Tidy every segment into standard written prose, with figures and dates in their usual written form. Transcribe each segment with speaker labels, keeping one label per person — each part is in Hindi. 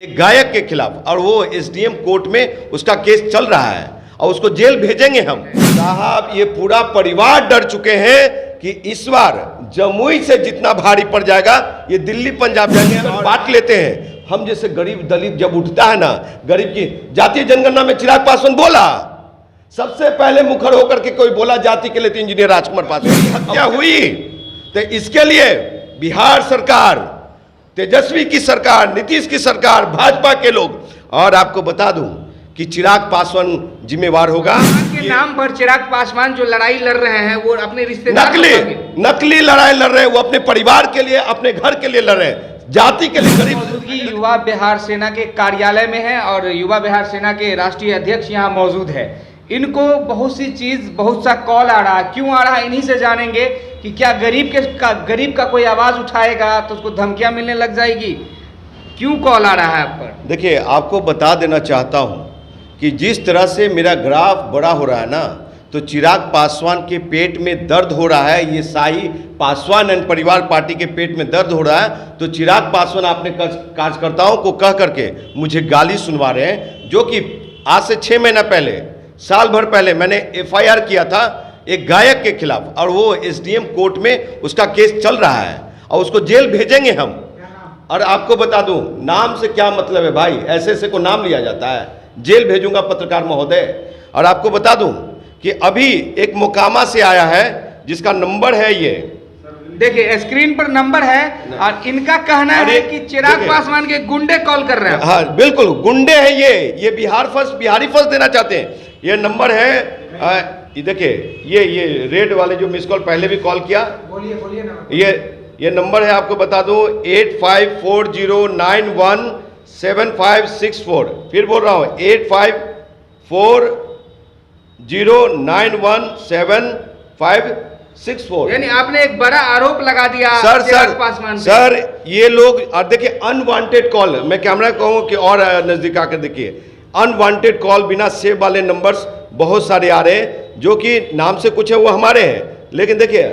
Speaker 1: एक गायक के खिलाफ, और वो एसडीएम कोर्ट में उसका केस चल रहा है और उसको जेल भेजेंगे हम। साहब, ये पूरा परिवार डर चुके हैं कि इस बार जमुई से जितना भारी पड़ जाएगा ये दिल्ली पंजाब जाएंगे और बांट लेते हैं। हम जैसे गरीब दलित जब उठता है ना, गरीब की जातीय जनगणना में चिराग पासवान बोला, सबसे पहले मुखर होकर के कोई बोला जाति के लिए तो इंजीनियर राजकुमार पासवान हत्या हुई। तो इसके लिए बिहार सरकार, तेजस्वी की सरकार, नीतीश की सरकार, भाजपा के लोग, और आपको बता दूं कि चिराग पासवान जिम्मेवार होगा।
Speaker 2: के नाम पर चिराग पासवान जो लड़ाई लड़ रहे हैं वो अपने रिश्तेदार
Speaker 1: नकली लड़ाई लड़ रहे हैं। वो अपने परिवार के लिए, अपने घर के लिए लड़ रहे हैं, जाति के लिए।
Speaker 2: मौजूदगी युवा बिहार सेना के कार्यालय में है और युवा बिहार सेना के राष्ट्रीय अध्यक्ष यहाँ मौजूद है। इनको बहुत सी चीज, बहुत सा कॉल आ रहा है। क्यों आ रहा है, इन्हीं से जानेंगे कि क्या गरीब का कोई आवाज उठाएगा तो उसको धमकियां मिलने लग जाएगी। क्यों कॉल आ रहा है आप पर?
Speaker 1: देखिए, आपको बता देना चाहता हूं कि जिस तरह से मेरा ग्राफ बड़ा हो रहा है ना, तो चिराग पासवान के पेट में दर्द हो रहा है। ये शाही पासवान एंड परिवार पार्टी के पेट में दर्द हो रहा है। तो चिराग पासवान अपने कार्यकर्ताओं को कह करके मुझे गाली सुनवा रहे हैं, जो कि आज से 6 महीना पहले, साल भर पहले मैंने एफआईआर किया था एक गायक के खिलाफ, और वो एसडीएम कोर्ट में उसका केस चल रहा है और उसको जेल भेजेंगे हम। और आपको बता दूं, नाम से क्या मतलब है भाई, ऐसे को नाम लिया जाता है। जेल भेजूंगा पत्रकार महोदय। और आपको बता दूं कि अभी एक मोकामा से आया है जिसका नंबर है, ये
Speaker 2: देखिए स्क्रीन पर नंबर है, और इनका कहना है कि चिराग पासवान के गुंडे कॉल कर रहे हैं।
Speaker 1: हाँ बिल्कुल, गुंडे हैं ये बिहारी फर्स्ट देना चाहते हैं। ये नंबर है, ये देखिए, ये रेड वाले जो मिस कॉल पहले भी कॉल किया, बोलिए ना। ये नंबर है, आपको बता दूं 8540917564। फिर बोल रहा हूं 8540917564।
Speaker 2: यानी आपने एक बड़ा आरोप लगा दिया
Speaker 1: सर
Speaker 2: पासवान
Speaker 1: सर, ये लोग, और देखिए अनवांटेड कॉल, मैं कैमरा कहूँ कि और नजदीक आकर देखिए, अनवांटेड कॉल बिना सेव वाले नंबर्स बहुत सारे आ रहे हैं, जो कि नाम से कुछ है वो हमारे हैं, लेकिन देखिए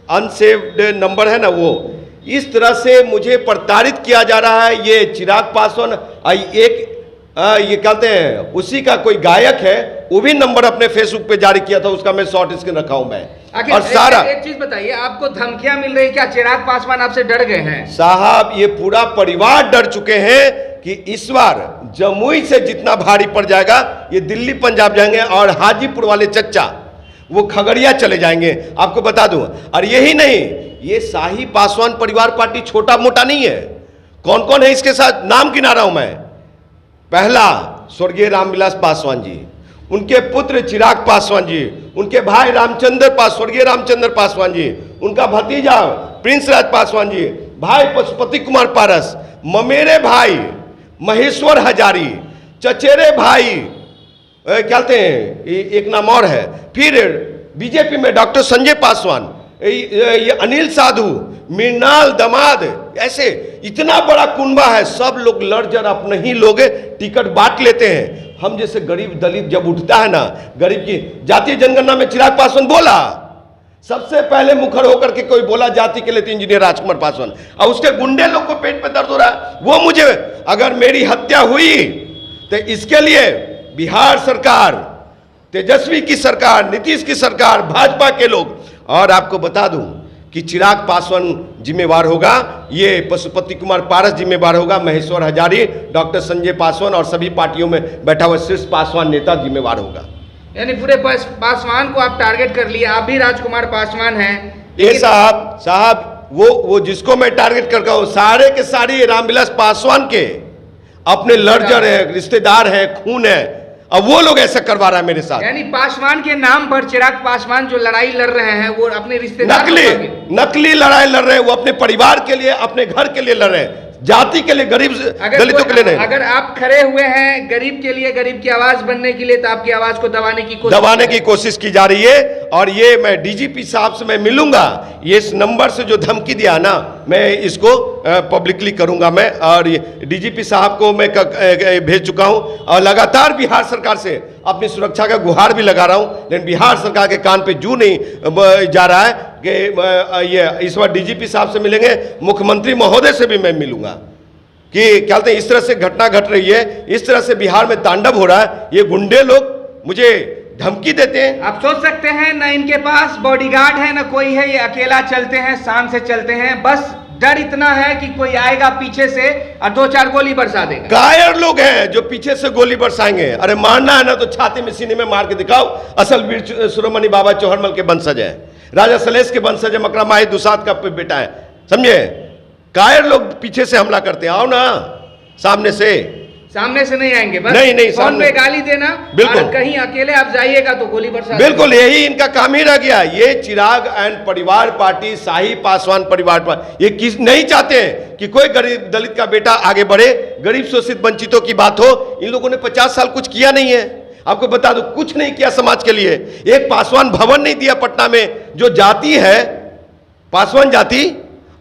Speaker 1: अनसेव्ड नंबर है ना, वो इस तरह से मुझे प्रताड़ित किया जा रहा है। ये चिराग पासवान ये कहते हैं उसी का कोई गायक है, वो भी नंबर अपने फेसबुक पे जारी किया था, उसका मैं शॉर्ट स्क्रीन रखा हूं मैं। और सारा
Speaker 2: एक चीज बताइए, आपको धमकियां मिल रही, क्या चिराग पासवान आपसे डर गए हैं?
Speaker 1: साहब, ये पूरा परिवार डर चुके हैं कि इस बार जमुई से जितना भारी पड़ जाएगा ये दिल्ली पंजाब जाएंगे, और हाजीपुर वाले चच्चा वो खगड़िया चले जाएंगे। आपको बता दूं, और यही नहीं, ये शाही पासवान परिवार पार्टी छोटा मोटा नहीं है। कौन कौन है इसके साथ, नाम गिना रहा हूं मैं। पहला स्वर्गीय रामविलास पासवान जी, उनके पुत्र चिराग पासवान जी, उनके भाई स्वर्गीय रामचंद्र पासवान जी, उनका भतीजा प्रिंस राज पासवान जी, भाई पशुपति कुमार पारस, ममेरे भाई महेश्वर हजारी, चचेरे भाई क्या कहते हैं, एक नाम और है। फिर बीजेपी में डॉक्टर संजय पासवान, ये अनिल साधु, मृणाल दामाद, ऐसे इतना बड़ा कुनबा है। सब लोग लड़ जड़ अपने ही लोग टिकट बांट लेते हैं। हम जैसे गरीब दलित जब उठता है ना, गरीब की जातीय जनगणना में चिराग पासवान बोला, सबसे पहले मुखर होकर के कोई बोला जाति के लिए तो इंजीनियर राजकुमार पासवान, और उसके गुंडे लोग को पेट पे दर्द हो रहा है। वो मुझे, अगर मेरी हत्या हुई तो इसके लिए बिहार सरकार, तेजस्वी की सरकार, नीतीश की सरकार, भाजपा के लोग, और आपको बता दूं कि चिराग पासवान जिम्मेवार होगा, ये पशुपति कुमार पारस जिम्मेवार होगा, महेश्वर हजारी, डॉक्टर संजय पासवान और सभी पार्टियों में बैठा हुआ शीर्ष पासवान नेता जिम्मेवार होगा।
Speaker 2: यानी पूरे पासवान को आप टारगेट कर लिए। आप भी राजकुमार पासवान हैं।
Speaker 1: ये साहब वो जिसको मैं टारगेट कर रहा हूं, सारे के सारे रामविलास पासवान के अपने लड़जर है, रिश्तेदार है, खून है, अब वो लोग ऐसा करवा रहा है मेरे साथ।
Speaker 2: यानी पासवान के नाम पर चिराग पासवान जो लड़ाई लड़ रहे हैं वो अपने रिश्तेदार
Speaker 1: नकली लड़ाई लड़ रहे हैं। वो अपने परिवार के लिए, अपने घर के लिए लड़ रहे हैं, जाति के लिए, गरीब दलितों के लिए नहीं।
Speaker 2: अगर आप खड़े हुए हैं गरीब के लिए, गरीब की आवाज बनने के लिए, तो आपकी आवाज को दबाने की कोशिश
Speaker 1: की जा रही है। और ये मैं डीजीपी साहब से मैं मिलूंगा, ये इस नंबर से जो धमकी दिया ना, मैं इसको पब्लिकली करूंगा मैं, और डीजीपी साहब को मैं भेज चुका हूं, और लगातार बिहार सरकार से अपनी सुरक्षा का गुहार भी लगा रहा हूं, लेकिन बिहार सरकार के कान पे जू नहीं जा रहा है कि ये इस बार डीजीपी साहब से मिलेंगे, मुख्यमंत्री महोदय से भी मैं मिलूंगा। कि क्या कहते हैं, इस तरह से घटना घट रही है, इस तरह से बिहार में तांडव हो रहा है। ये गुंडे लोग मुझे धमकी देते हैं।
Speaker 2: आप सोच सकते हैं ना इनके पास बॉडीगार्ड है ना कोई है, ये अकेला चलते हैं, शान से चलते हैं, बस डर इतना है कि कोई आएगा पीछे से और 2-4 गोली बरसा देगा।
Speaker 1: कायर लोग हैं जो पीछे से गोली बरसाएंगे। अरे मारना है ना तो छाती में सीने में मार के दिखाओ। असल वीर शिरोमणि बाबा चौहरमल के वंशज है, राजा सलेश के वंशज है, मकरा माही दुसाद का बेटा है, समझे। कायर लोग पीछे से हमला करते हैं। आओ ना सामने से
Speaker 2: नहीं आएंगे, बस
Speaker 1: नहीं
Speaker 2: फोन पे गाली देना,
Speaker 1: बिल्कुल।
Speaker 2: और कहीं अकेले आप जाइएगा तो गोली बरसा
Speaker 1: बिल्कुल, यही इनका काम ही रह गया। ये चिराग एंड परिवार पार्टी, शाही पासवान परिवार पार्टी, ये किस नहीं चाहते हैं कि कोई गरीब दलित का बेटा आगे बढ़े, गरीब शोषित वंचितों की बात हो। इन लोगों ने 50 साल कुछ किया नहीं है। आपको बता दो, कुछ नहीं किया समाज के लिए। एक पासवान भवन नहीं दिया पटना में। जो जाति है पासवान जाति,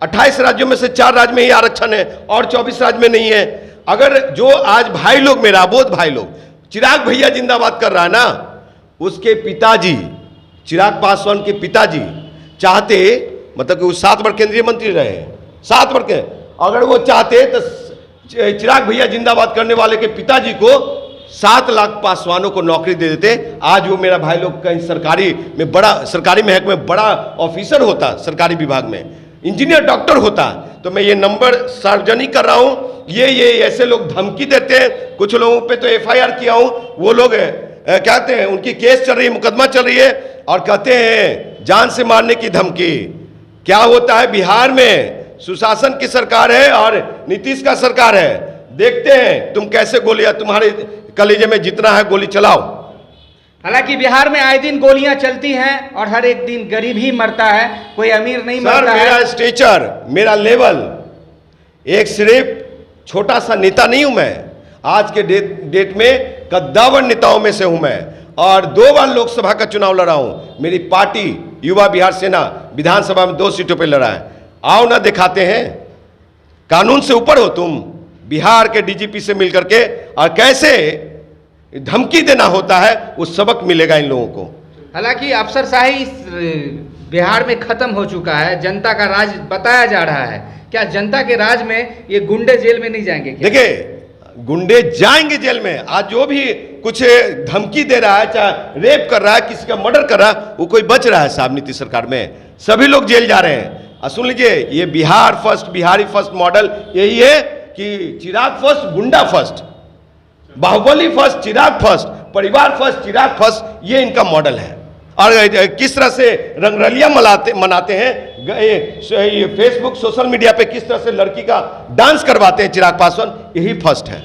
Speaker 1: 28 राज्यों में से 4 राज्य में ही आरक्षण है और 24 राज्य में नहीं है। अगर जो आज भाई लोग, मेरा अबोध भाई लोग, चिराग भैया जिंदाबाद कर रहा है ना, उसके पिताजी, चिराग पासवान के पिताजी चाहते, मतलब कि वो 7 बार केंद्रीय मंत्री रहे, 7 बार के, अगर वो चाहते तो चिराग भैया जिंदाबाद करने वाले के पिताजी को 7 लाख पासवानों को नौकरी दे देते। आज वो मेरा भाई लोग कहीं सरकारी महकमे में बड़ा ऑफिसर होता, सरकारी विभाग में इंजीनियर, डॉक्टर होता। तो मैं ये नंबर सार्वजनिक कर रहा हूं। ये ऐसे लोग धमकी देते हैं। कुछ लोगों पे तो FIR किया हूं। वो लोग क्या कहते हैं, उनकी केस चल रही है, मुकदमा चल रही है, और कहते हैं जान से मारने की धमकी। क्या होता है बिहार में? सुशासन की सरकार है और नीतीश का सरकार है। देखते हैं तुम कैसे गोलियां, तुम्हारे कलेजे में जितना है गोली चलाओ।
Speaker 2: हालांकि बिहार में आए दिन गोलियां चलती हैं और हर एक दिन गरीब ही मरता है, कोई अमीर नहीं मरता है।
Speaker 1: मेरा स्टेचर, मेरा लेवल, एक सिर्फ छोटा सा नेता नहीं हूं मैं। आज के डेट में कद्दावर नेताओं में से हूं मैं, और 2 बार लोकसभा का चुनाव लड़ा हूं। मेरी पार्टी युवा बिहार सेना विधानसभा में 2 सीटों पर लड़ा है। आओ ना दिखाते हैं। कानून से ऊपर हो तुम, बिहार के DGP से मिलकर के, और कैसे धमकी देना होता है वो सबक मिलेगा इन लोगों को।
Speaker 2: हालांकि अफसरशाही इस बिहार में खत्म हो चुका है, जनता का राज बताया जा रहा है। क्या जनता के राज में ये गुंडे जेल में नहीं जाएंगे?
Speaker 1: देखिए, गुंडे जाएंगे जेल में। आज जो भी कुछ धमकी दे रहा है, चाहे रेप कर रहा है, किसी का मर्डर कर रहा है, वो कोई बच रहा है साहब? नीतीश सरकार में सभी लोग जेल जा रहे हैं। सुन लीजिए, ये Bihar first, Bihari first model यही है कि चिराग फर्स्ट, गुंडा फर्स्ट, बाहुबली फर्स्ट, चिराग फर्स्ट, परिवार फर्स्ट, चिराग फर्स्ट, ये इनका मॉडल है। और किस तरह से रंगरलियां मनाते हैं, ये फेसबुक सोशल मीडिया पे किस तरह से लड़की का डांस करवाते हैं चिराग पासवान, यही फर्स्ट है।